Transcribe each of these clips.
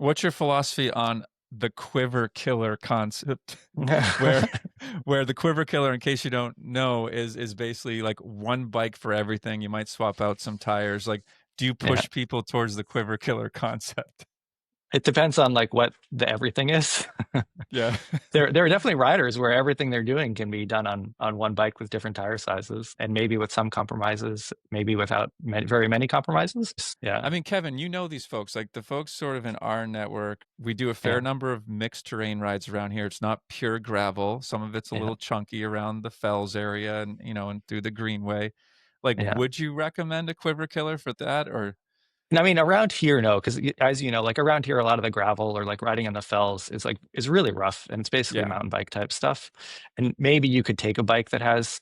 what's your philosophy on the quiver killer concept? where where the quiver killer, in case you don't know, is basically like one bike for everything. You might swap out some tires. Like, do you Yeah. push people towards the quiver killer concept? It depends on like what the everything is. Yeah. There are definitely riders where everything they're doing can be done on one bike with different tire sizes and maybe with some compromises, maybe without very many compromises. Yeah. I mean, Kevin, you know these folks, like the folks sort of in our network. We do a fair Yeah. number of mixed terrain rides around here. It's not pure gravel. Some of it's a Yeah. little chunky around the Fells area and, and through the Greenway. Like, Yeah. would you recommend a quiver killer for that? Or, And I mean, around here, no, because as you know, like around here, a lot of the gravel or like riding on the fells is really rough and it's basically yeah. mountain bike type stuff. And maybe you could take a bike that has,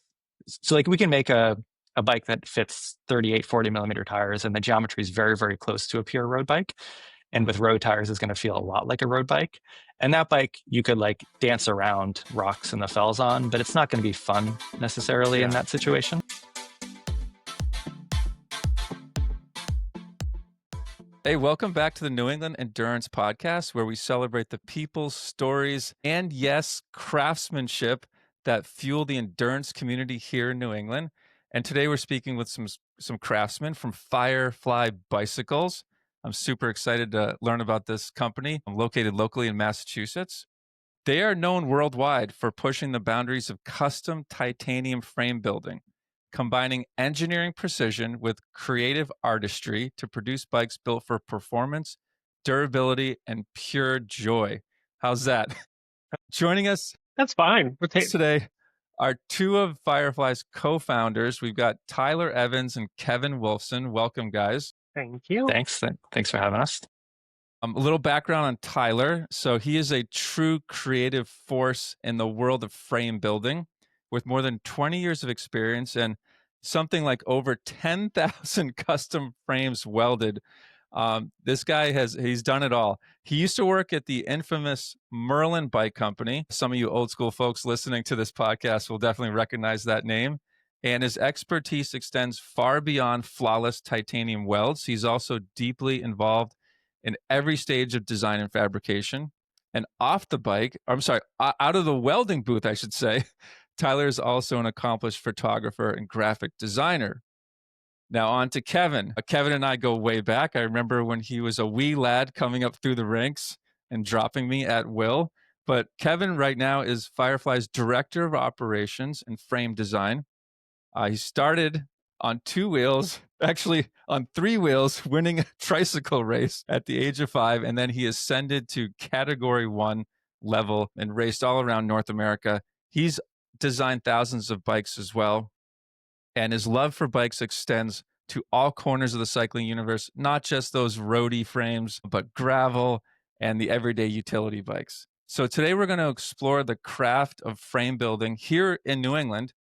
so like we can make a bike that fits 38, 40 millimeter tires and the geometry is very, very close to a pure road bike. And with road tires, is going to feel a lot like a road bike. And that bike, you could like dance around rocks and the fells on, but it's not going to be fun necessarily in Yeah. that situation. Hey, welcome back to the New England Endurance Podcast, where we celebrate the people, stories, and yes, craftsmanship that fuel the endurance community here in New England. And today we're speaking with some craftsmen from Firefly Bicycles. I'm super excited to learn about this company. I'm located locally in Massachusetts. They are known worldwide for pushing the boundaries of custom titanium frame building, combining engineering precision with creative artistry to produce bikes built for performance, durability, and pure joy. How's that? Joining us That's fine. today are two of Firefly's co-founders. We've got Tyler Evans and Kevin Wolfson. Welcome, guys. Thank you. Thanks for having us. A little background on Tyler. So he is a true creative force in the world of frame building with more than 20 years of experience and something like over 10,000 custom frames welded. This guy he's done it all. He used to work at the infamous Merlin Bike Company. Some of you old school folks listening to this podcast will definitely recognize that name. And his expertise extends far beyond flawless titanium welds. He's also deeply involved in every stage of design and fabrication. And off the bike, I'm sorry, out of the welding booth, I should say, Tyler is also an accomplished photographer and graphic designer. Now on to Kevin. Kevin and I go way back. I remember when he was a wee lad coming up through the ranks and dropping me at will. But Kevin right now is Firefly's Director of Operations and Frame Design. He started on two wheels, actually on three wheels, winning a tricycle race at the age of 5. And then he ascended to category 1 level and raced all around North America. He's designed thousands of bikes as well. And his love for bikes extends to all corners of the cycling universe, not just those roadie frames, but gravel and the everyday utility bikes. So today we're going to explore the craft of frame building here in New England,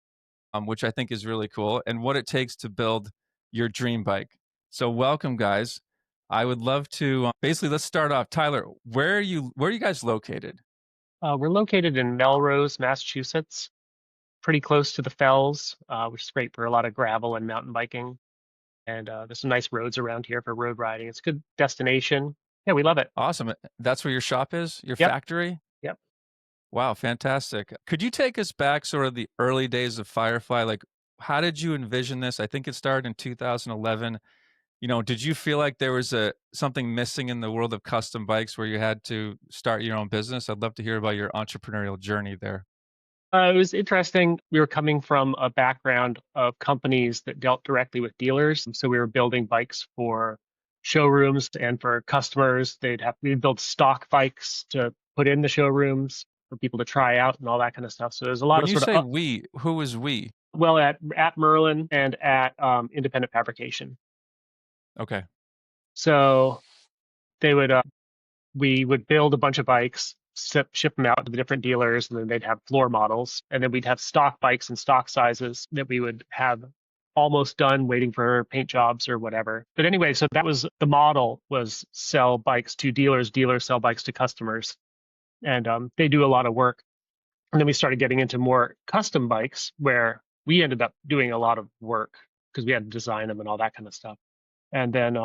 which I think is really cool, and what it takes to build your dream bike. So welcome, guys. I would love to basically let's start off. Tyler, where are you guys located? We're located in Melrose, Massachusetts, pretty close to the Fells, which is great for a lot of gravel and mountain biking. And there's some nice roads around here for road riding. It's a good destination. Yeah, we love it. Awesome. That's where your shop is, your Yep. factory? Yep. Wow, fantastic. Could you take us back sort of the early days of Firefly? Like, how did you envision this? I think it started in 2011. Did you feel like there was something missing in the world of custom bikes where you had to start your own business? I'd love to hear about your entrepreneurial journey there. It was interesting. We were coming from a background of companies that dealt directly with dealers. So we were building bikes for showrooms and for customers. We'd build stock bikes to put in the showrooms for people to try out and all that kind of stuff. So there's a lot When of you sort say of, we, who is we? well, at Merlin and at Independent Fabrication. Okay. So they would we would build a bunch of bikes, ship them out to the different dealers, and then they'd have floor models, and then we'd have stock bikes and stock sizes that we would have almost done, waiting for paint jobs or whatever. But anyway, so that was the model: was sell bikes to dealers, dealers sell bikes to customers, and they do a lot of work. And then we started getting into more custom bikes, where we ended up doing a lot of work because we had to design them and all that kind of stuff. And then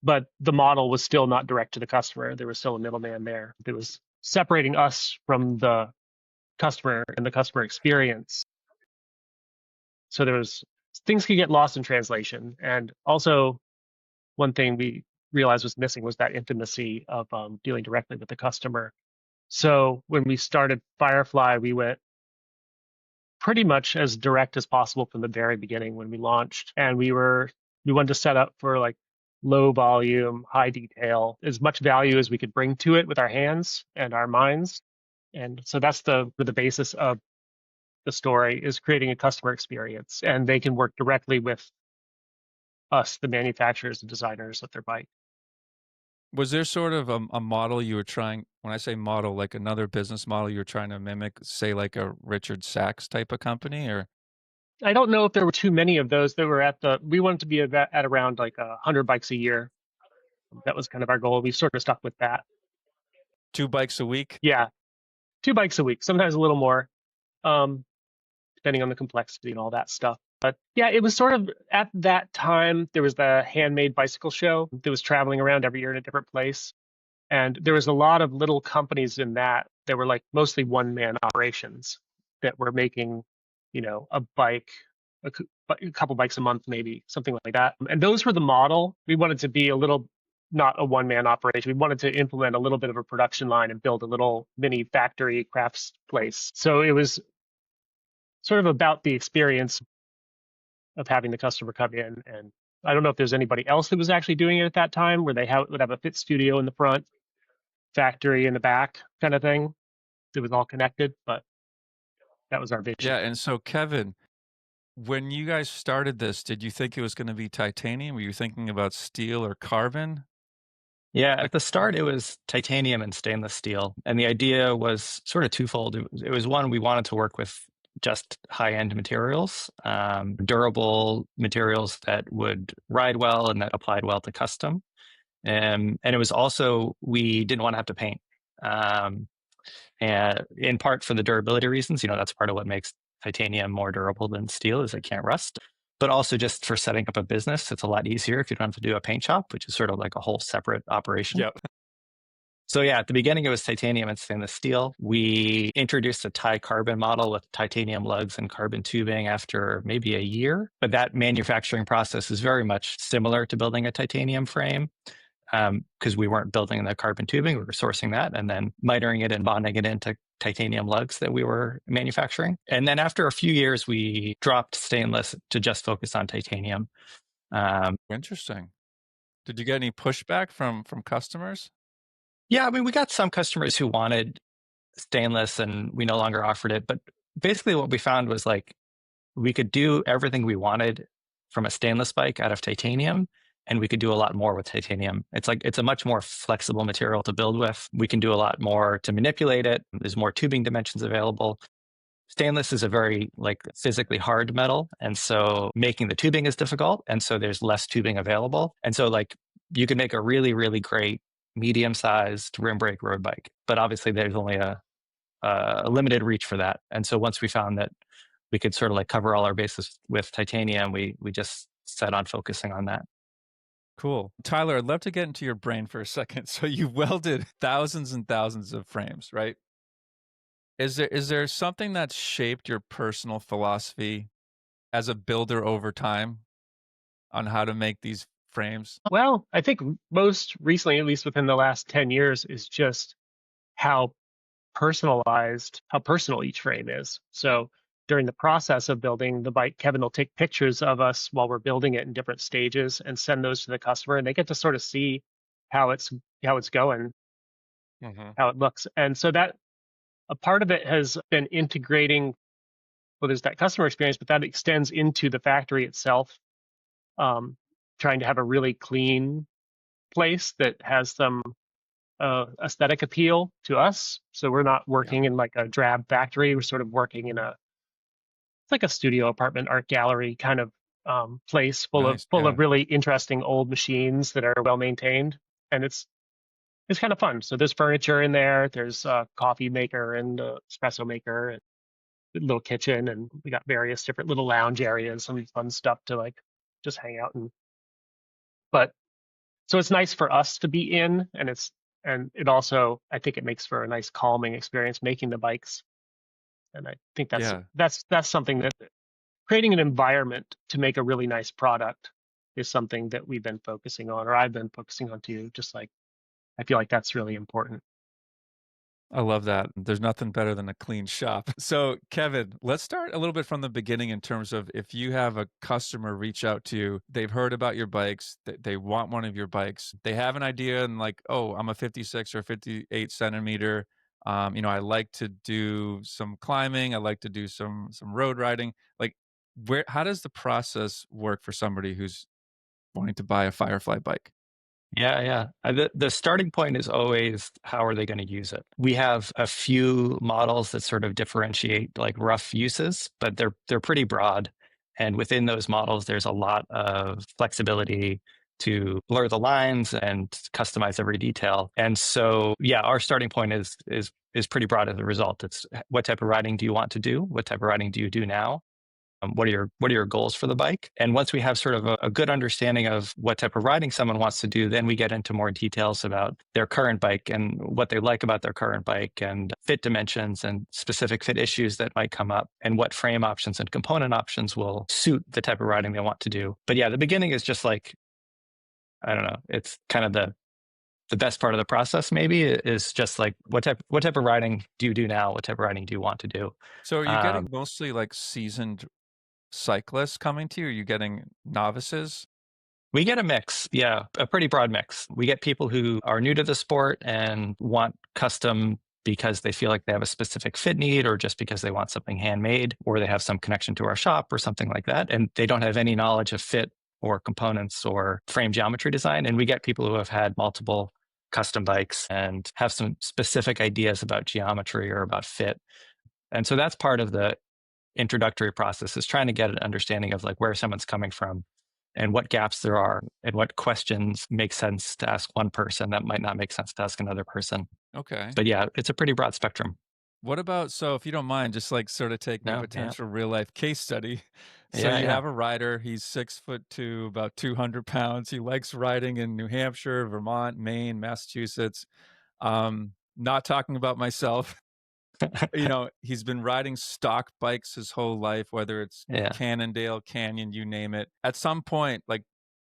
but the model was still not direct to the customer. There was still a middleman there. It was separating us from the customer and the customer experience. So there was things could get lost in translation. And also one thing we realized was missing was that intimacy of dealing directly with the customer. So when we started Firefly, we went pretty much as direct as possible from the very beginning when we launched. And we wanted to set up for like low volume, high detail, as much value as we could bring to it with our hands and our minds. And so that's the basis of the story, is creating a customer experience, and they can work directly with us, the manufacturers and designers of their bike. Was there sort of a model you were trying, when I say model, like another business model you were trying to mimic, say like a Richard Sachs type of company, or I don't know if there were too many of those that were we wanted to be at around like 100 bikes a year. That was kind of our goal. We sort of stuck with that. 2 bikes a week? Yeah, 2 bikes a week, sometimes a little more, depending on the complexity and all that stuff. But yeah, it was sort of at that time, there was the handmade bicycle show that was traveling around every year in a different place. And there was a lot of little companies in that were like mostly one-man operations that were making, a bike, a couple bikes a month, maybe something like that. And those were the model. We wanted to be a little, not a one-man operation. We wanted to implement a little bit of a production line and build a little mini factory crafts place. So it was sort of about the experience of having the customer come in. And I don't know if there's anybody else that was actually doing it at that time, where they would have a fit studio in the front, factory in the back, kind of thing. It was all connected, but that was our vision. Yeah, and so Kevin, when you guys started this, did you think it was going to be titanium? Were you thinking about steel or carbon? Yeah, at the start, it was titanium and stainless steel. And the idea was sort of twofold. It was one, we wanted to work with just high-end materials, durable materials that would ride well and that applied well to custom. And it was also, we didn't want to have to paint. And in part for the durability reasons, that's part of what makes titanium more durable than steel, is it can't rust. But also just for setting up a business, it's a lot easier if you don't have to do a paint shop, which is sort of like a whole separate operation. Yep. So yeah, at the beginning, it was titanium and stainless steel. We introduced a ti-carbon model with titanium lugs and carbon tubing after maybe a year. But that manufacturing process is very much similar to building a titanium frame, because we weren't building the carbon tubing, we were sourcing that and then mitering it and bonding it into titanium lugs that we were manufacturing. And then after a few years, we dropped stainless to just focus on titanium. Interesting. Did you get any pushback from customers? Yeah, I mean, we got some customers who wanted stainless and we no longer offered it. But basically what we found was like, we could do everything we wanted from a stainless bike out of titanium, and we could do a lot more with titanium. It's a much more flexible material to build with. We can do a lot more to manipulate it. There's more tubing dimensions available. Stainless is a very physically hard metal, and so making the tubing is difficult, and so there's less tubing available. And so you can make a really, really great medium-sized rim brake road bike, but obviously there's only a limited reach for that. And so once we found that we could sort of cover all our bases with titanium, we just set on focusing on that. Cool. Tyler, I'd love to get into your brain for a second. So you welded thousands and thousands of frames, right? Is there something that's shaped your personal philosophy as a builder over time on how to make these frames? Well, I think most recently, at least within the last 10 years, is just how personal each frame is. So during the process of building the bike, Kevin will take pictures of us while we're building it in different stages and send those to the customer, and they get to sort of see how it's going, how it looks. And so that a part of it has been integrating, well, there's that customer experience, but that extends into the factory itself, trying to have a really clean place that has some aesthetic appeal to us. So we're not working in like a drab factory. We're sort of working in it's like a studio apartment art gallery kind of place full of really interesting old machines that are well maintained, and it's kind of fun. So there's furniture in there. There's a coffee maker and a espresso maker and a little kitchen, and we got various different little lounge areas, some fun stuff to just hang out in. But So it's nice for us to be in, and it also, I think it makes for a nice calming experience making the bikes. And I think Yeah. that's something that creating an environment to make a really nice product is something that we've been focusing on, or I've been focusing on too. Just like I feel like that's really important. I love that. There's nothing better than a clean shop. So, Kevin, let's start a little bit from the beginning in terms of if you have a customer reach out to you, they've heard about your bikes, they want one of your bikes, they have an idea and like, oh, I'm a 56 or 58 centimeter. I like to do some climbing, I like to do some road riding. Like, how does the process work for somebody who's wanting to buy a Firefly bike? Yeah, yeah. The starting point is always how are they going to use it? We have a few models that sort of differentiate like rough uses, but they're pretty broad. And within those models, there's a lot of flexibility to blur the lines and customize every detail. And so, yeah, our starting point is pretty broad as a result. It's what type of riding do you want to do? What type of riding do you do now? What are your goals for the bike? And once we have sort of a good understanding of what type of riding someone wants to do, then we get into more details about their current bike and what they like about their current bike and fit dimensions and specific fit issues that might come up and what frame options and component options will suit the type of riding they want to do. But yeah, the beginning is just like, I don't know, it's kind of the best part of the process maybe is just like what type of riding do you do now? What type of riding do you want to do? So, are you Um, getting mostly like seasoned cyclists coming to you? Are you getting novices? We get a mix, yeah, a pretty broad mix. We get people who are new to the sport and want custom because they feel like they have a specific fit need or just because they want something handmade or they have some connection to our shop or something like that. And they don't have any knowledge of fit or components or frame geometry design. And we get people who have had multiple custom bikes and have some specific ideas about geometry or about fit. And so that's part of the introductory process is trying to get an understanding of like where someone's coming from and what gaps there are and what questions make sense to ask one person that might not make sense to ask another person. Okay. But yeah, it's a pretty broad spectrum. What about, so if you don't mind, just like sort of taking a No, yeah, potential real life case study. So yeah, you yeah, have a rider, he's 6'2", about 200 pounds. He likes riding in New Hampshire, Vermont, Maine, Massachusetts. Not talking about myself. He's been riding stock bikes his whole life, whether it's yeah, Cannondale, Canyon, you name it. At some point, like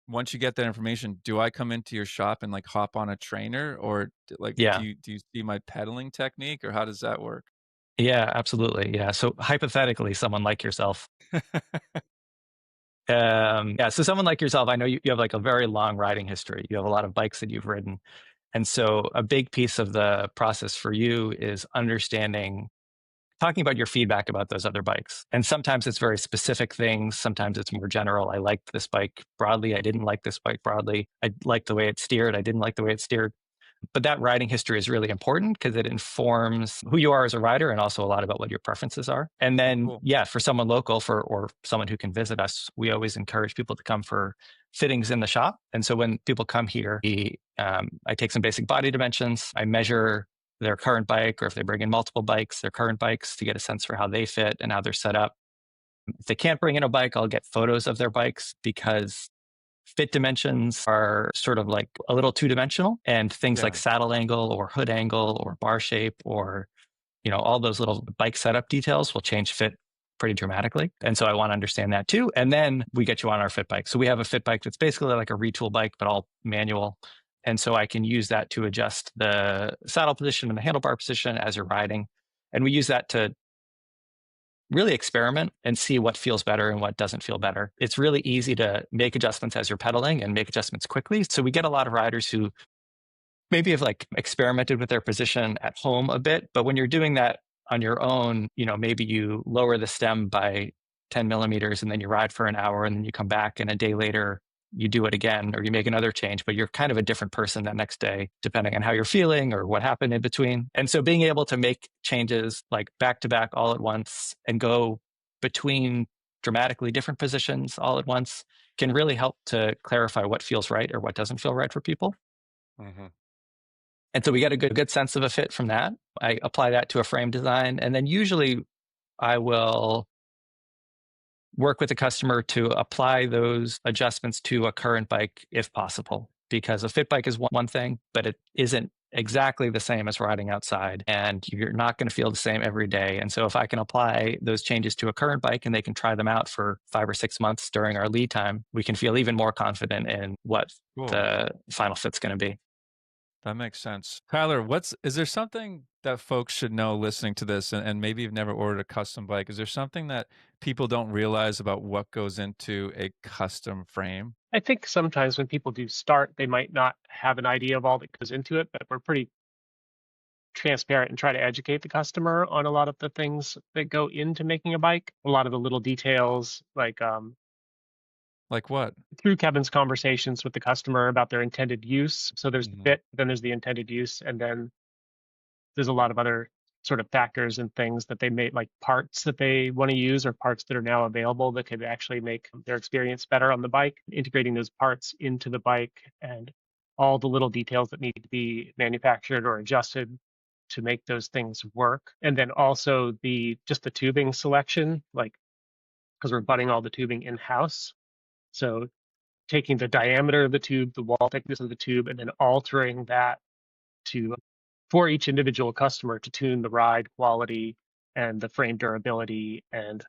once you get that information, do I come into your shop and like hop on a trainer, or like do yeah, you see my pedaling technique, or how does that work? yeah, absolutely. Yeah. So hypothetically, someone like yourself, yeah. So someone like yourself, I know you have like a very long riding history. You have a lot of bikes that you've ridden. And so a big piece of the process for you is understanding talking about your feedback about those other bikes. And sometimes it's very specific things. Sometimes it's more general. I liked this bike broadly. I didn't like this bike broadly. I liked the way it steered. I didn't like the way it steered. But that riding history is really important because it informs who you are as a rider and also a lot about what your preferences are. And Oh, then, cool. yeah, for someone local or someone who can visit us, we always encourage people to come for fittings in the shop. And so when people come here, I take some basic body dimensions. I measure their current bike, or if they bring in multiple bikes, their current bikes to get a sense for how they fit and how they're set up. If they can't bring in a bike, I'll get photos of their bikes because fit dimensions are sort of like a little two-dimensional, and things like Yeah. saddle angle or hood angle or bar shape or all those little bike setup details will change fit pretty dramatically. And so I want to understand that too. And then we get you on our fit bike. So we have a fit bike that's basically like a retool bike, but all manual. And so I can use that to adjust the saddle position and the handlebar position as you're riding. And we use that to really experiment and see what feels better and what doesn't feel better. It's really easy to make adjustments as you're pedaling and make adjustments quickly. So we get a lot of riders who maybe have like experimented with their position at home a bit, but when you're doing that on your own, maybe you lower the stem by 10 millimeters and then you ride for an hour and then you come back and a day later you do it again or you make another change, but you're kind of a different person that next day, depending on how you're feeling or what happened in between. And so being able to make changes like back to back all at once and go between dramatically different positions all at once can really help to clarify what feels right or what doesn't feel right for people. Hmm. And so we get a good sense of a fit from that. I apply that to a frame design. And then usually I will work with the customer to apply those adjustments to a current bike if possible. because a fit bike is one thing, but it isn't exactly the same as riding outside, and you're not going to feel the same every day. And so if I can apply those changes to a current bike and they can try them out for 5 or 6 months during our lead time, we can feel even more confident in what Cool. the final fit's going to be. That makes sense. Tyler, is there something that folks should know listening to this and maybe you've never ordered a custom bike? Is there something that people don't realize about what goes into a custom frame? I think sometimes when people do start, they might not have an idea of all that goes into it, but we're pretty transparent and try to educate the customer on a lot of the things that go into making a bike. A lot of the little details, like Like what? through Kevin's conversations with the customer about their intended use. So there's the Mhm. fit, then there's the intended use, and then there's a lot of other sort of factors and things that they may like parts that they want to use or parts that are now available that could actually make their experience better on the bike, integrating those parts into the bike and all the little details that need to be manufactured or adjusted to make those things work. And then also the just the tubing selection, like because we're butting all the tubing in-house. So taking the diameter of the tube, the wall thickness of the tube, and then altering that to for each individual customer to tune the ride quality and the frame durability and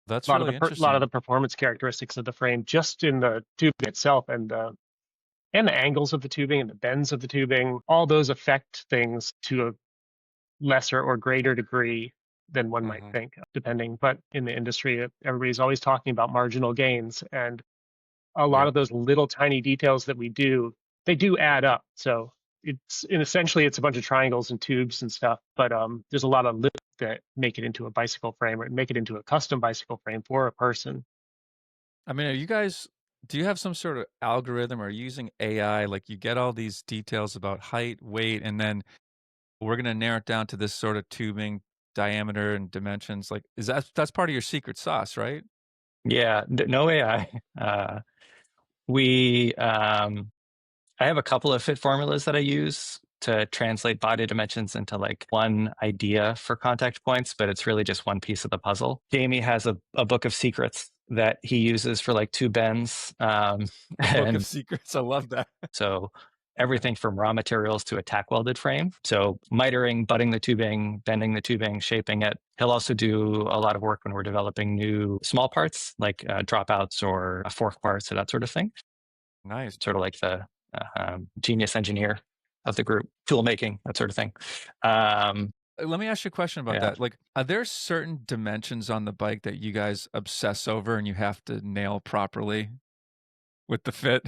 That's a lot of really lot of interesting. the performance characteristics of the frame just in the tubing itself and the angles of the tubing and the bends of the tubing. All those affect things to a lesser or greater degree than one might Mhm. think, depending. But in the industry, everybody's always talking about marginal gains, and a lot Yep. of those little tiny details that we do, they do add up. So essentially it's a bunch of triangles and tubes and stuff, but there's a lot of lift that make it into a bicycle frame or make it into a custom bicycle frame for a person. I mean, do you have some sort of algorithm or using AI? Like you get all these details about height, weight, and then we're going to narrow it down to this sort of tubing diameter and dimensions. Like, that's part of your secret sauce, right? Yeah, no AI. We I have a couple of fit formulas that I use to translate body dimensions into like one idea for contact points, but it's really just one piece of the puzzle. Jamie has a book of secrets that he uses for like two bends. The book of And secrets. I love that. so everything from raw materials to a tack welded frame. So mitering, butting the tubing, bending the tubing, shaping it. He'll also do a lot of work when we're developing new small parts like dropouts or fork parts or that sort of thing. Nice. Sort of like the genius engineer of the group, tool making, that sort of thing. Um, Let me ask you a question about yeah. that. Like, are there certain dimensions on the bike that you guys obsess over and you have to nail properly with the fit?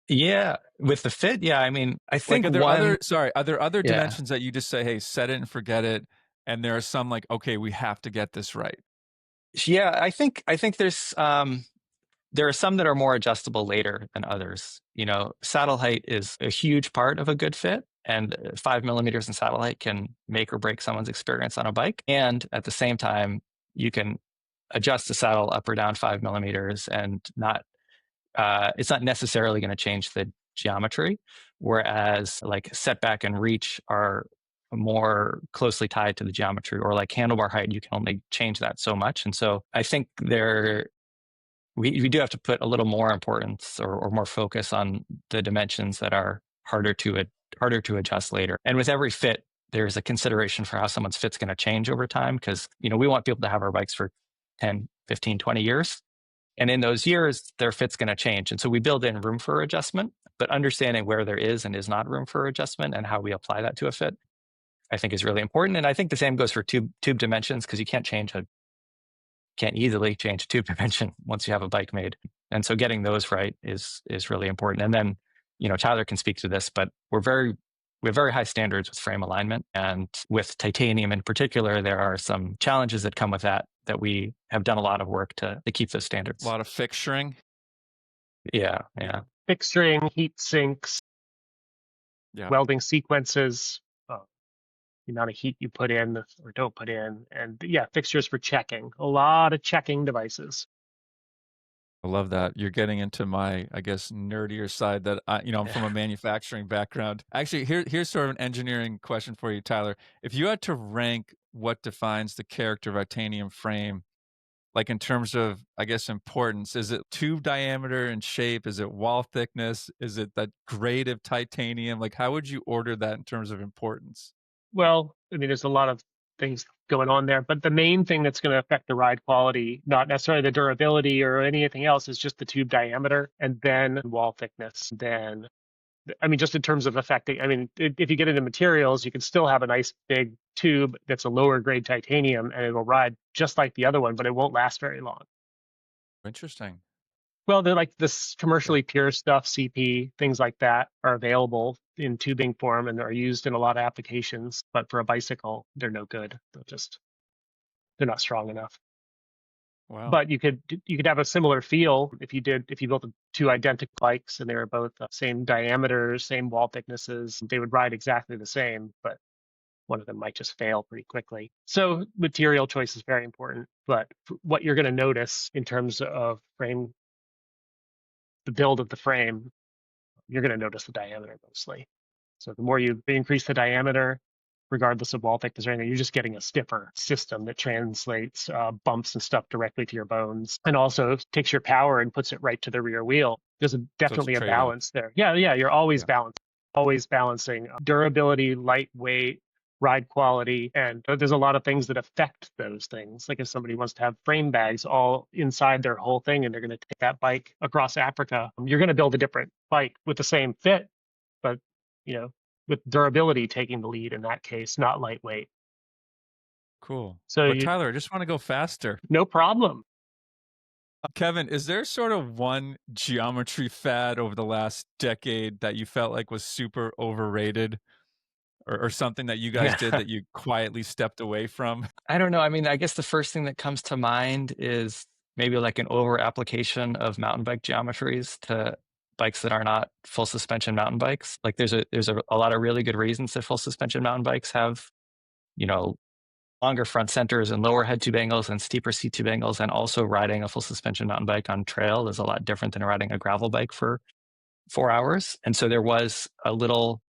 Yeah. With the fit, yeah. I mean, I Like, think one, are there other yeah. dimensions that you just say, hey, set it and forget it? And there are some like, okay, we have to get this right. Yeah, I think there are some that are more adjustable later than others. You know, saddle height is a huge part of a good fit, and 5 millimeters in saddle height can make or break someone's experience on a bike. And at the same time, you can adjust the saddle up or down 5 millimeters, and not it's not necessarily going to change the geometry. Whereas like setback and reach are more closely tied to the geometry, or like handlebar height, you can only change that so much. And so I think we do have to put a little more importance or more focus on the dimensions that are harder to adjust later. And with every fit, there's a consideration for how someone's fit's going to change over time, because we want people to have our bikes for 10, 15, 20 years. And in those years, their fit's going to change. And so we build in room for adjustment, but understanding where there is and is not room for adjustment and how we apply that to a fit, I think is really important. And I think the same goes for tube dimensions, because you can't easily change a tube dimension once you have a bike made. And so getting those right is really important. And then, Tyler can speak to this, but we have very high standards with frame alignment, and with titanium in particular, there are some challenges that come with that we have done a lot of work to keep those A standards. lot of fixturing. Yeah, yeah. Fixturing, heat sinks, Yeah. welding sequences, the amount of heat you put in or don't put in, and yeah, fixtures for checking. A lot of checking devices. I love that. You're getting into my, I guess, nerdier side that I'm from a manufacturing background. Actually, here's sort of an engineering question for you, Tyler. If you had to rank what defines the character of a titanium frame, like in terms of, I guess, importance? Is it tube diameter and shape? Is it wall thickness? Is it that grade of titanium? Like, how would you order that in terms of importance? Well, I mean, there's a lot of things going on there, but the main thing that's going to affect the ride quality, not necessarily the durability or anything else, is just the tube diameter and then wall thickness. Then, I mean, just in terms of affecting, I mean, if you get into materials, you can still have a nice big tube that's a lower grade titanium and it'll ride just like the other one, but it won't last very long. Interesting. Well, they're like this Okay. commercially pure stuff, CP, things like that are available in tubing form and are used in a lot of applications. But for a bicycle, they're no good. They're not strong enough. Wow. But you could have a similar feel if you built two identical bikes and they were both same diameters, same wall thicknesses. They would ride exactly the same, but one of them might just fail pretty quickly. So material choice is very important. But what you're going to notice in terms of frame, the build of the frame, you're going to notice the diameter mostly. So the more you increase the diameter, regardless of wall thickness or anything, you're just getting a stiffer system that translates bumps and stuff directly to your bones, and also takes your power and puts it right to the rear wheel. There's So it's a definitely a trade-off. balance there. Yeah, yeah, you're Yeah. always balancing durability, lightweight, ride quality, and there's a lot of things that affect those things. Like if somebody wants to have frame bags all inside their whole thing and they're going to take that bike across Africa, you're going to build a different bike with the same fit, but you know, with durability taking the lead in that case, not lightweight. Cool. So But you, Tyler, I just want to go faster. no problem. Kevin, is there sort of one geometry fad over the last decade that you felt like was super overrated, or something that you guys did Yeah. that you quietly stepped away from? I don't know. I mean, I guess the first thing that comes to mind is maybe like an over application of mountain bike geometries to bikes that are not full suspension mountain bikes. Like there's a lot of really good reasons that full suspension mountain bikes have, you know, longer front centers and lower head tube angles and steeper seat tube angles. And also riding a full suspension mountain bike on trail is a lot different than riding a gravel bike for 4 hours. And so there was a little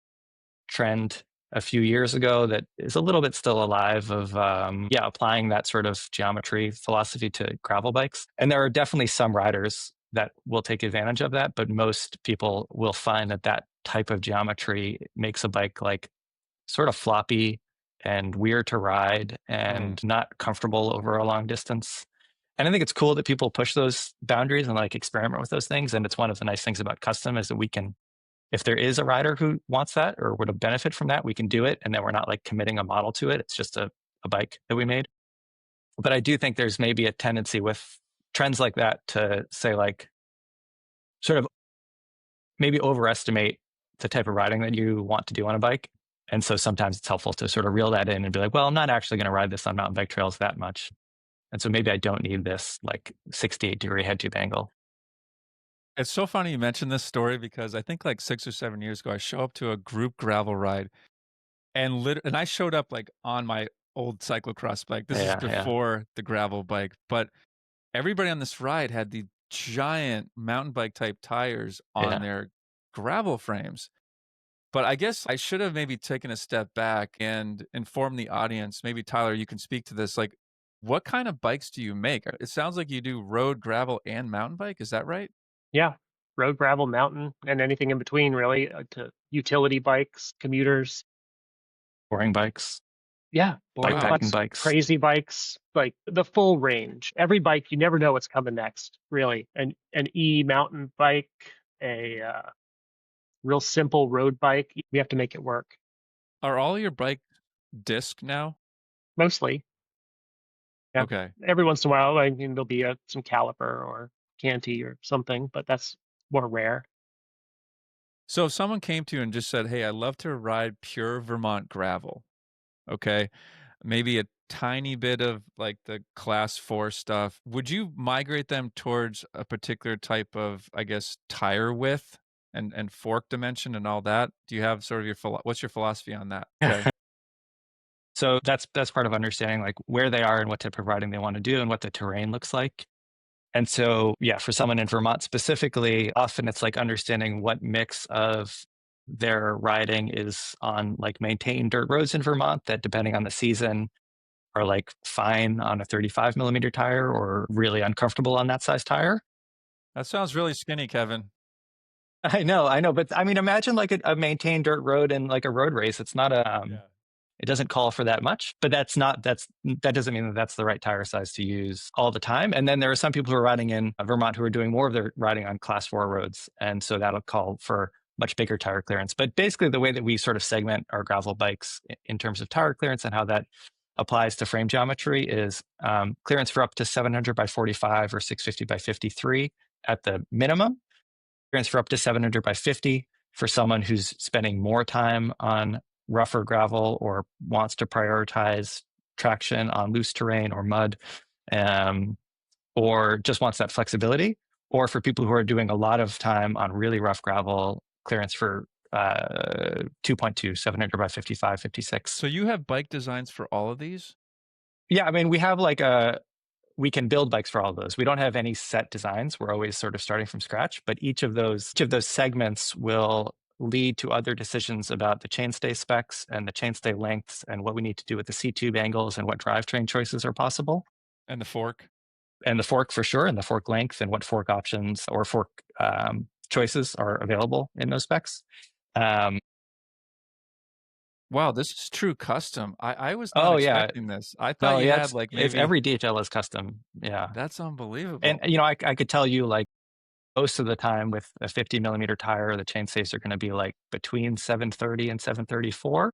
trend a few years ago that is a little bit still alive of applying that sort of geometry philosophy to gravel bikes. And there are definitely some riders that will take advantage of that, but most people will find that that type of geometry makes a bike like sort of floppy and weird to ride Mm, and not comfortable over a long distance. And I think it's cool that people push those boundaries and like experiment with those things. And it's one of the nice things about custom is that we can, if there is a rider who wants that or would benefit from that, we can do it. And then we're not like committing a model to it. It's just a bike that we made. But I do think there's maybe a tendency with trends like that to say like sort of maybe overestimate the type of riding that you want to do on a bike. And so sometimes it's helpful to sort of reel that in and be like, well, I'm not actually going to ride this on mountain bike trails that much. And so maybe I don't need this like 68-degree head tube angle. it's so funny you mentioned this story because I think like 6 or 7 years ago, I show up to a group gravel ride and I showed up like on my old cyclocross bike. This is Yeah, yeah, before the gravel bike, but everybody on this ride had the giant mountain bike type tires on yeah. their gravel frames. But I guess I should have maybe taken a step back and informed the audience. Maybe Tyler, you can speak to this. Like, what kind of bikes do you make? It sounds like you do road, gravel, and mountain bike. Is that right? Yeah, road, gravel, mountain, and anything in between, really, to utility bikes, commuters. Boring bikes, Yeah, boring Wow. bikepacking bikes, bikes. crazy bikes, like the full range. Every bike, you never know what's coming next, really. An e mountain bike, a real simple road bike. We have to make it work. Are all your bike disc now? Mostly, yeah. Okay. Every once in a while, I mean, there'll be some caliper or canty or something, but that's more rare. So if someone came to you and just said, "Hey, I love to ride pure Vermont gravel," okay, maybe a tiny bit of like the class 4 stuff, would you migrate them towards a particular type of, I guess, tire width and fork dimension and all that? Do you have sort of what's your philosophy on that? Okay. So that's part of understanding like where they are and what type of riding they want to do and what the terrain looks like. And so, yeah, for someone in Vermont specifically, often it's like understanding what mix of their riding is on like maintained dirt roads in Vermont that depending on the season are like fine on a 35 millimeter tire or really uncomfortable on that size tire. That sounds really skinny, Kevin. I know, but I mean, imagine like a maintained dirt road in like a road race. It's not a, it doesn't call for that much, but that doesn't mean that that's the right tire size to use all the time. And then there are some people who are riding in Vermont who are doing more of their riding on class 4 roads. And so that'll call for much bigger tire clearance. But basically the way that we sort of segment our gravel bikes in terms of tire clearance and how that applies to frame geometry is clearance for up to 700 by 45 or 650 by 53 at the minimum, clearance for up to 700 by 50 for someone who's spending more time on rougher gravel or wants to prioritize traction on loose terrain or mud, or just wants that flexibility, or for people who are doing a lot of time on really rough gravel, clearance for 2.2, 700 by 55, 56. So you have bike designs for all of these? Yeah, I mean, we have like we can build bikes for all of those. We don't have any set designs. We're always sort of starting from scratch, but each of those segments will lead to other decisions about the chainstay specs and the chainstay lengths and what we need to do with the C-tube angles and what drivetrain choices are possible. And the fork? And the fork for sure, and the fork length and what fork options or fork choices are available in those specs. Wow, this is true custom. I was not expecting this. I thought you had like if maybe every detail is custom. Yeah. That's unbelievable. And you know, I could tell you like most of the time with a 50 millimeter tire, the chainstays are going to be like between 730 and 734.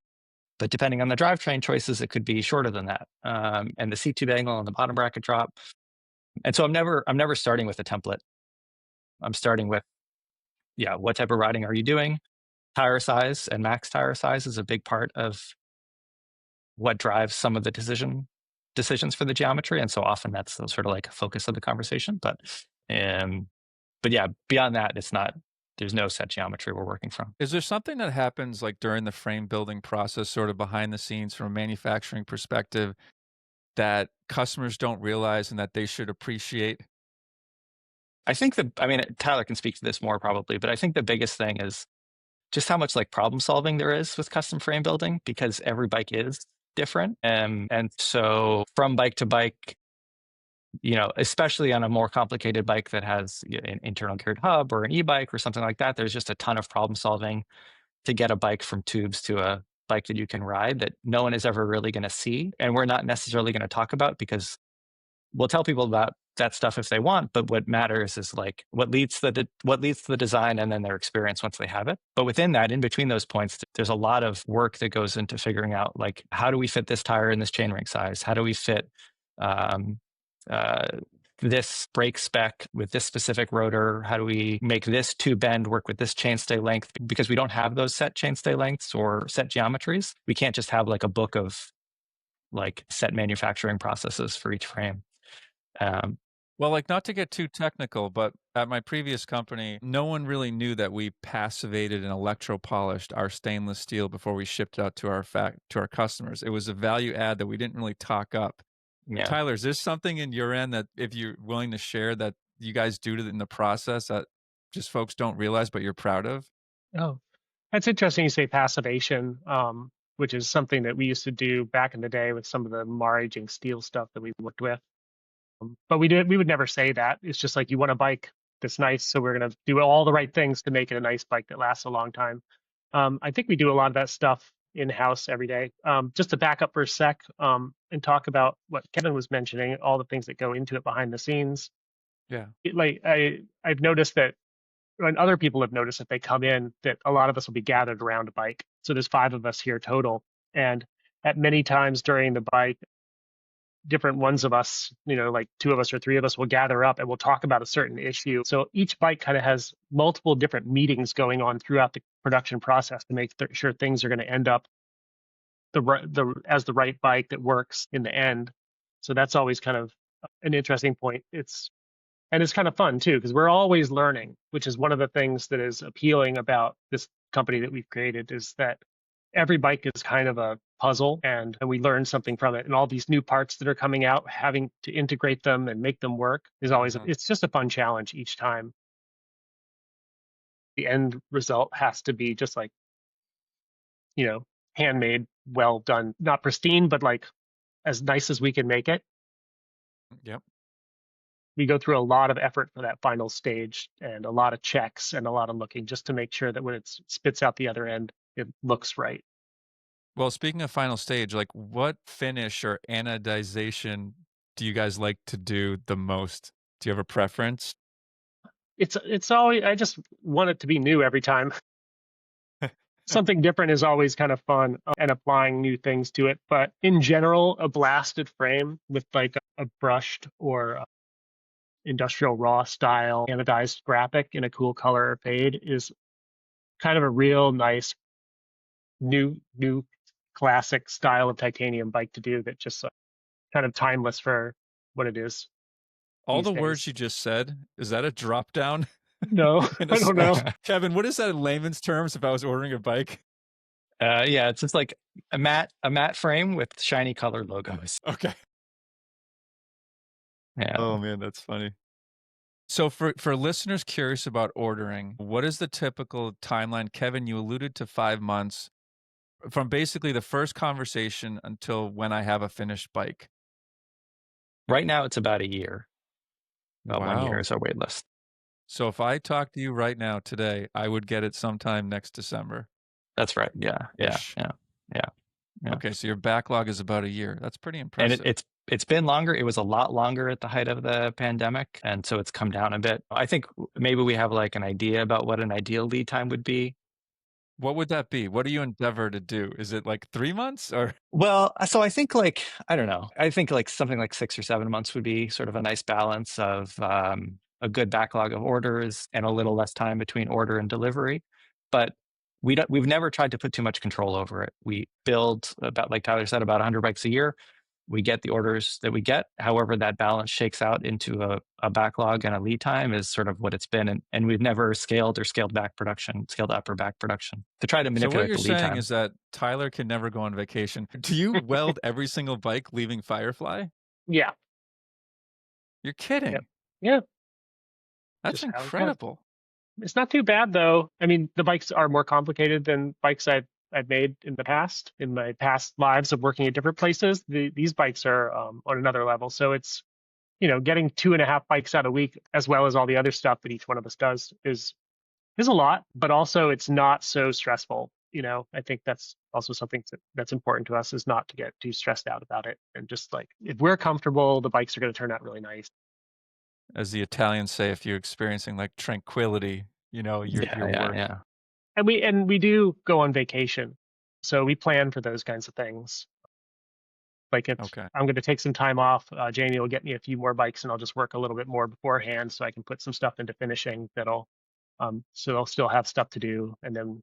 But depending on the drivetrain choices, it could be shorter than that. And the C-tube angle and the bottom bracket drop. And so I'm never starting with a template. I'm starting with, what type of riding are you doing? Tire size and max tire size is a big part of what drives some of the decisions for the geometry. And so often that's sort of like a focus of the conversation. But yeah, beyond that, there's no set geometry we're working from. Is there something that happens like during the frame building process, sort of behind the scenes from a manufacturing perspective, that customers don't realize and that they should appreciate? I think Tyler can speak to this more probably, but I think the biggest thing is just how much like problem solving there is with custom frame building, because every bike is different. And so from bike to bike, especially on a more complicated bike that has an internal geared hub or an e-bike or something like that, there's just a ton of problem solving to get a bike from tubes to a bike that you can ride that no one is ever really going to see. And we're not necessarily going to talk about, because we'll tell people about that stuff if they want, but what matters is like what leads to the design and then their experience once they have it. But within that, in between those points, there's a lot of work that goes into figuring out like, how do we fit this tire in this chainring size? How do we fit this brake spec with this specific rotor? How do we make this tube bend work with this chainstay length? Because we don't have those set chainstay lengths or set geometries. We can't just have like a book of like set manufacturing processes for each frame. Well, like not to get too technical, but at my previous company, no one really knew that we passivated and electro-polished our stainless steel before we shipped it out to our customers. It was a value add that we didn't really talk up. Yeah. Tyler, is there something in your end that, if you're willing to share, that you guys do in the process that just folks don't realize but you're proud of? Oh, that's interesting you say passivation, which is something that we used to do back in the day with some of the Maraging steel stuff that we worked with. But we would never say that. It's just like, you want a bike that's nice, so we're going to do all the right things to make it a nice bike that lasts a long time. I think we do a lot of that stuff in-house every day. Just to back up for a sec and talk about what Kevin was mentioning, all the things that go into it behind the scenes. Yeah. I've noticed that, and other people have noticed if they come in, that a lot of us will be gathered around a bike. So there's 5 of us here total. And at many times during the bike, different ones of us, like 2 of us or 3 of us will gather up and we'll talk about a certain issue. So each bike kind of has multiple different meetings going on throughout the production process to make sure things are going to end up as the right bike that works in the end. So that's always kind of an interesting point. It's kind of fun too, because we're always learning, which is one of the things that is appealing about this company that we've created, is that every bike is kind of a puzzle, and we learn something from it. And all these new parts that are coming out, having to integrate them and make them work is always, it's just a fun challenge each time. The end result has to be just like, handmade, well done, not pristine, but like as nice as we can make it. Yep. We go through a lot of effort for that final stage and a lot of checks and a lot of looking just to make sure that when it spits out the other end, it looks right. Well, speaking of final stage, like what finish or anodization do you guys like to do the most? Do you have a preference? It's always, I just want it to be new every time. Something different is always kind of fun, and applying new things to it. But in general, a blasted frame with like a brushed or industrial raw style anodized graphic in a cool color or fade is kind of a real nice new classic style of titanium bike to do, that just kind of timeless for what it is All these the words days. you just said, is that a drop down No, in a I don't know. search? Kevin, what is that in layman's terms if I was ordering a bike? Yeah, it's just like a matte frame with shiny colored logos. Okay. Yeah. Oh man, that's funny. So for listeners curious about ordering, what is the typical timeline? Kevin, you alluded to 5 months from basically the first conversation until when I have a finished bike. Right now, it's about a year. About 1 year Wow. is our wait list. So if I talk to you right now today, I would get it sometime next December That's right. Yeah, yeah, ish. yeah, yeah, yeah. Okay, so your backlog is about a year. That's pretty And impressive. it's been longer. It was a lot longer at the height of the pandemic, and so it's come down a bit. I think maybe we have like an idea about what an ideal lead time would be. What would that be? What do you endeavor to do? Is it like 3 months or Well, so I think like I don't know. I think like something like 6 or 7 months would be sort of a nice balance of a good backlog of orders and a little less time between order and delivery. But we've never tried to put too much control over it. We build about, like Tyler said, about 100 bikes a year. We get the orders that we get. However, that balance shakes out into a backlog and a lead time is sort of what it's been. And we've never scaled or scaled back production, scaled up or back production to try to So what manipulate you're the lead saying time. is that Tyler can never go on vacation. Do you weld every single bike leaving Firefly? Yeah, You're yeah, kidding. yeah. That's Just how it goes. incredible. It's not too bad though. I mean, the bikes are more complicated than bikes I've made in the past, in my past lives of working at different places. These bikes are on another level. So it's, getting 2.5 bikes out a week, as well as all the other stuff that each one of us does, is a lot. But also, it's not so stressful. I think that's also something that's important to us, is not to get too stressed out about it, and just like, if we're comfortable, the bikes are going to turn out really nice. As the Italians say, if you're experiencing like tranquility, Yeah, your yeah, work. yeah. And we do go on vacation, so we plan for those kinds of things. Like, if Okay. I'm going to take some time off, Jamie will get me a few more bikes, and I'll just work a little bit more beforehand so I can put some stuff into finishing so I'll still have stuff to do. And then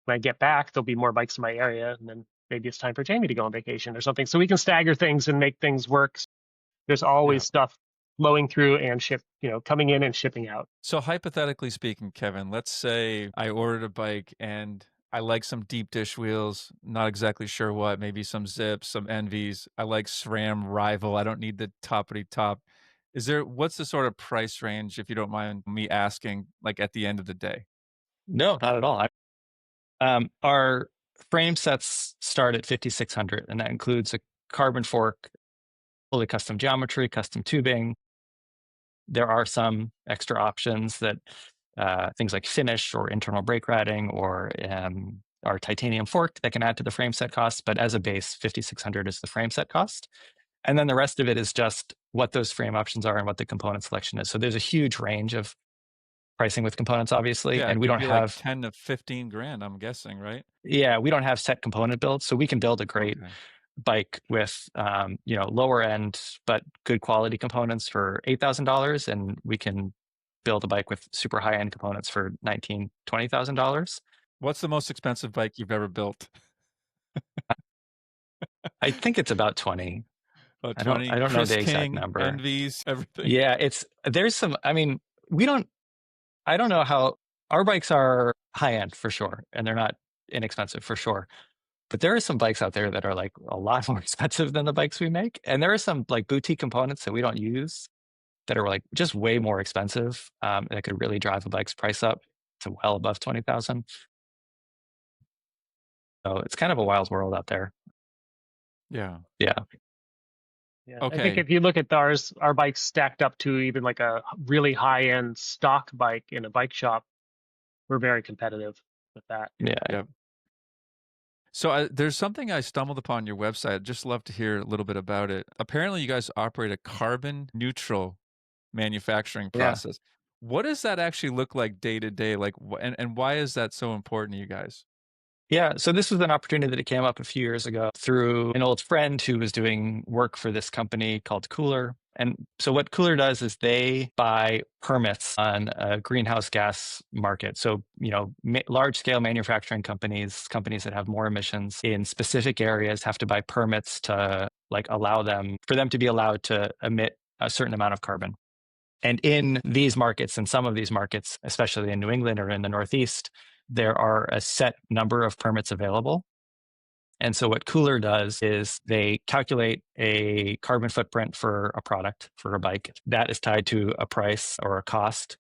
when I get back, there'll be more bikes in my area, and then maybe it's time for Jamie to go on vacation or something. So we can stagger things and make things work. There's Yeah. always stuff flowing through and coming in and shipping out. So hypothetically speaking, Kevin, let's say I ordered a bike and I like some deep dish wheels, not exactly sure what, maybe some Zips, some Envies. I like SRAM Rival. I don't need the toppity top. What's the sort of price range, if you don't mind me asking, like at the end of the day? No, not at all. Our frame sets start at 5,600, and that includes a carbon fork, fully custom geometry, custom tubing. There are some extra options that things like finish or internal brake ratting or our titanium fork that can add to the frame set cost. But as a base, 5,600 is the frame set cost. And then the rest of it is just what those frame options are and what the component selection is. So there's a huge range of pricing with components, obviously, Yeah, and it we could don't be like have 10 to 15 grand, I'm guessing, right? we don't have set component builds, so we can build a great Okay. bike with lower end but good quality components for $8,000, and we can build a bike with super high end components for $19,000-$20,000. What's the most expensive bike you've ever built? I think it's about 20. About I don't 20? I don't know Chris the exact King, number. Envies, everything. Yeah, there's some. I mean, we don't. I don't know how our bikes are high end for sure, and they're not inexpensive for sure. But there are some bikes out there that are like a lot more expensive than the bikes we make, and there are some like boutique components that we don't use that are like just way more expensive. That could really drive a bike's price up to well above 20,000. So it's kind of a wild world out there. Yeah. Yeah. Yeah, I think Okay. if you look at ours, our bikes stacked up to even like a really high-end stock bike in a bike shop, we're very competitive with that. Yeah. Yeah. So there's something I stumbled upon your website. I'd just love to hear a little bit about it. Apparently, you guys operate a carbon neutral manufacturing Yeah. process. What does that actually look like day to day? Like, and why is that so important to you guys? Yeah, so this was an opportunity that came up a few years ago through an old friend who was doing work for this company called Cooler. And so what Cooler does is they buy permits on a greenhouse gas market. So, large scale manufacturing companies that have more emissions in specific areas have to buy permits to allow them for them to be allowed to emit a certain amount of carbon. And in these markets, and some of these markets, especially in New England or in the Northeast, there are a set number of permits available. And so what Cooler does is they calculate a carbon footprint for a product, for a bike. That is tied to a price or a cost.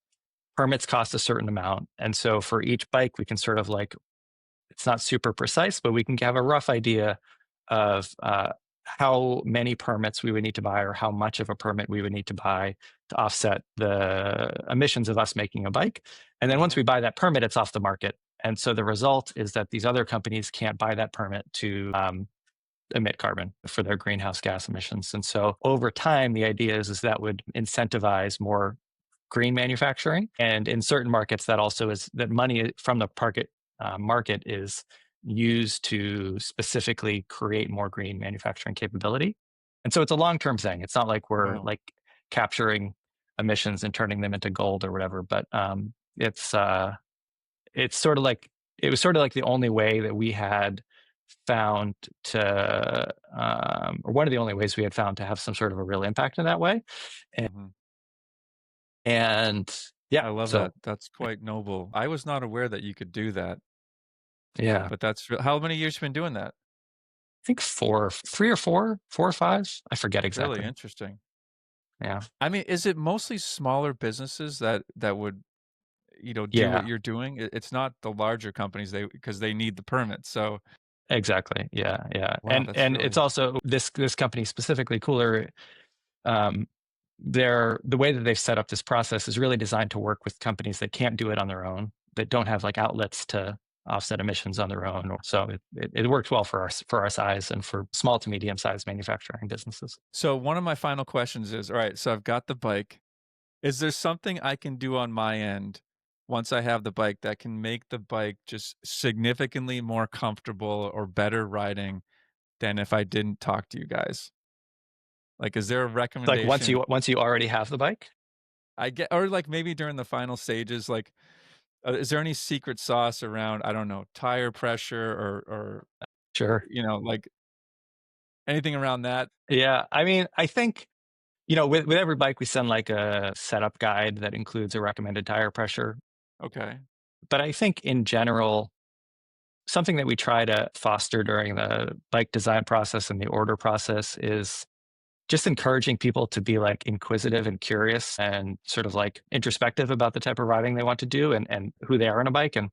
Permits cost a certain amount. And so for each bike, we can sort of it's not super precise, but we can have a rough idea of how many permits we would need to buy or how much of a permit we would need to buy to offset the emissions of us making a bike. And then once we buy that permit, it's off the market. And so the result is that these other companies can't buy that permit to emit carbon for their greenhouse gas emissions. And so over time, the idea is that would incentivize more green manufacturing. And in certain markets, that also is that money from the market is used to specifically create more green manufacturing capability. And so it's a long-term thing. It's not like we're Wow. capturing emissions and turning them into gold or whatever, but it's sort of like it was sort of like the only way that we had found to, or one of the only ways we had found to have some sort of a real impact in that way. And, Mhm. and yeah, I love that. so That's quite noble. I was not aware that you could do that, yeah, but how many years you been doing that? I think 4 or 5, I forget Really exactly. interesting. Yeah. I mean, is it mostly smaller businesses that would, do what Yeah, you're doing? It's not the larger companies because they need the permit. So, exactly. Yeah. Yeah. wow, that's And it's really also this company specifically Cooler. Um, the way that they've set up this process is really designed to work with companies that can't do it on their own, that don't have outlets to offset emissions on their own. So it works well for our size and for small to medium sized manufacturing businesses. So one of my final questions is, all right, so I've got the bike. Is there something I can do on my end once I have the bike that can make the bike just significantly more comfortable or better riding than if I didn't talk to you guys? Like, is there a Like recommendation once you already have the bike, I get, or like maybe during the final stages, like, is there any secret sauce around, I don't know, tire pressure or sure. like anything around that? Yeah, I mean, I think with every bike we send a setup guide that includes a recommended tire pressure. Okay. But I think in general, something that we try to foster during the bike design process and the order process is just encouraging people to be inquisitive and curious and sort of introspective about the type of riding they want to do and who they are on a bike. And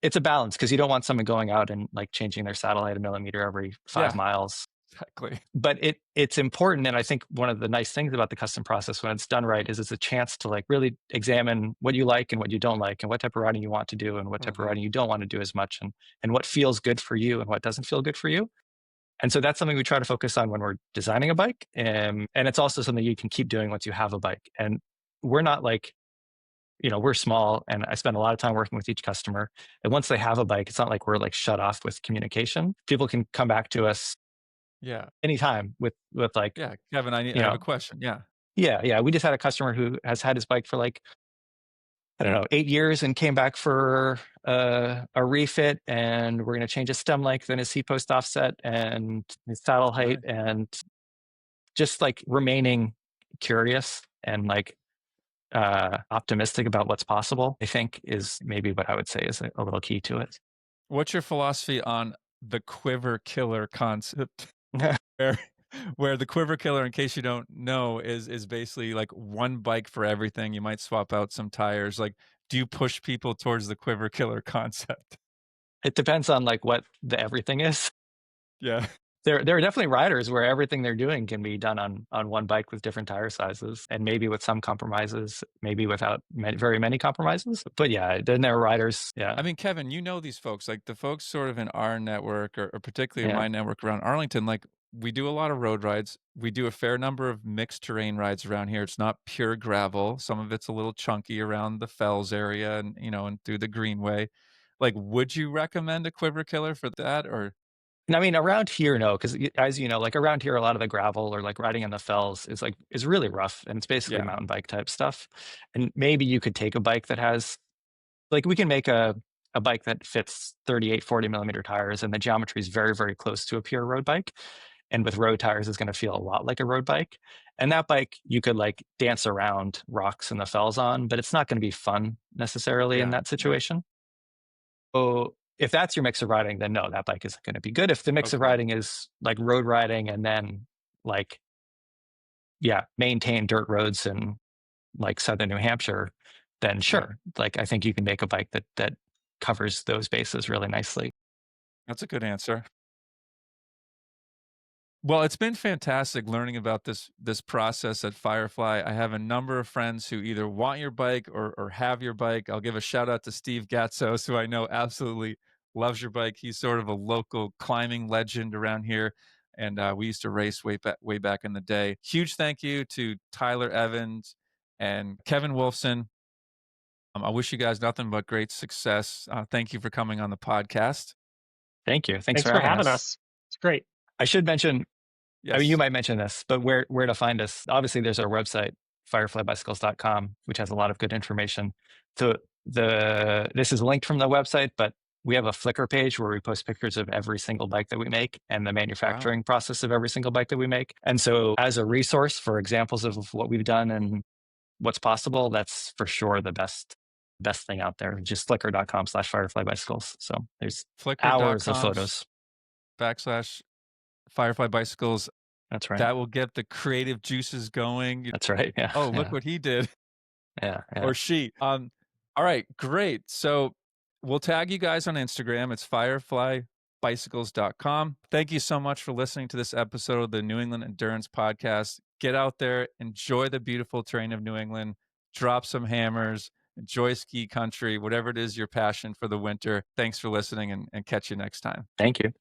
it's a balance because you don't want someone going out and changing their satellite a millimeter every five Yeah, miles. exactly. But it's important. And I think one of the nice things about the custom process when it's done right is it's a chance to really examine what you like and what you don't like and what type of riding you want to do and what type of Mhm. riding you don't want to do as much and what feels good for you and what doesn't feel good for you. And so that's something we try to focus on when we're designing a bike. And it's also something you can keep doing once you have a bike. And we're not we're small and I spend a lot of time working with each customer. And once they have a bike, it's not like we're shut off with communication. People can come back to us Yeah. anytime with Yeah. Kevin, I you have a know, question. Yeah. yeah, yeah. We just had a customer who has had his bike for I don't know, 8 years and came back for a refit, and we're going to change his stem length and his seat post offset and his saddle height, Nice. and just remaining curious and optimistic about what's possible, I think is maybe what I would say is a little key to it. What's your philosophy on the quiver killer concept? Where where the quiver killer, in case you don't know, is basically like one bike for everything. You might swap out some tires. Like, do you push people towards the quiver killer concept? It depends on what the everything is. Yeah. there are definitely riders where everything they're doing can be done on one bike with different tire sizes, and maybe with some compromises, maybe without very many compromises. But yeah, then there are riders. Yeah, I mean, Kevin, you know these folks, like the folks sort of in our network, or particularly in yeah. my network around Arlington. Like, we do a lot of road rides. We do a fair number of mixed terrain rides around here. It's not pure gravel. Some of it's a little chunky around the Fells area, and and through the Greenway. Like, would you recommend a Quiver Killer for that? Or And I mean, around here, no, because as you know, like around here, a lot of the gravel or like riding in the fells is really rough, and it's basically yeah, mountain bike type stuff. And maybe you could take a bike that has like we can make a bike that fits 38, 40 millimeter tires, and the geometry is very, very close to a pure road bike. And with road tires, it's going to feel a lot like a road bike. And that bike you could like dance around rocks and the fells on, but it's not going to be fun necessarily in yeah, that yeah. situation. So if that's your mix of riding, then no, that bike isn't going to be good. If the mix of Okay, riding is like road riding and then like, yeah, maintain dirt roads in like southern New Hampshire, then yeah, sure. Like I think you can make a bike that covers those bases really nicely. that's a good answer. Well, it's been fantastic learning about this process at Firefly. I have a number of friends who either want your bike or have your bike. I'll give a shout out to Steve Gatzos, who I know absolutely loves your bike. He's sort of a local climbing legend around here, and we used to race way back in the day. Huge thank you to Tyler Evans and Kevin Wolfson. I wish you guys nothing but great success. Thank you for coming on the podcast. Thank you. Thanks Thanks for for having having us. us. It's great. I should mention, I mean, you Yes. might mention this, but where to find us? Obviously, there's our website, fireflybicycles.com, which has a lot of good information. So this is linked from the website, but we have a Flickr page where we post pictures of every single bike that we make and the Wow. manufacturing process of every single bike that we make. And so as a resource for examples of what we've done and what's possible, that's for sure the best thing out there. Just flickr.com/fireflybicycles. So there's hours of Flickr.com photos. backslash Firefly Bicycles. That's right. That will get the creative juices going. That's right. Yeah. Oh, look Yeah. what he did Yeah. Yeah. or she. All right, great. So we'll tag you guys on Instagram. It's fireflybicycles.com. Thank you so much for listening to this episode of the New England Endurance Podcast. Get out there, enjoy the beautiful terrain of New England, drop some hammers, enjoy ski country, whatever it is your passion for the winter. Thanks for listening, and catch you next time. Thank you.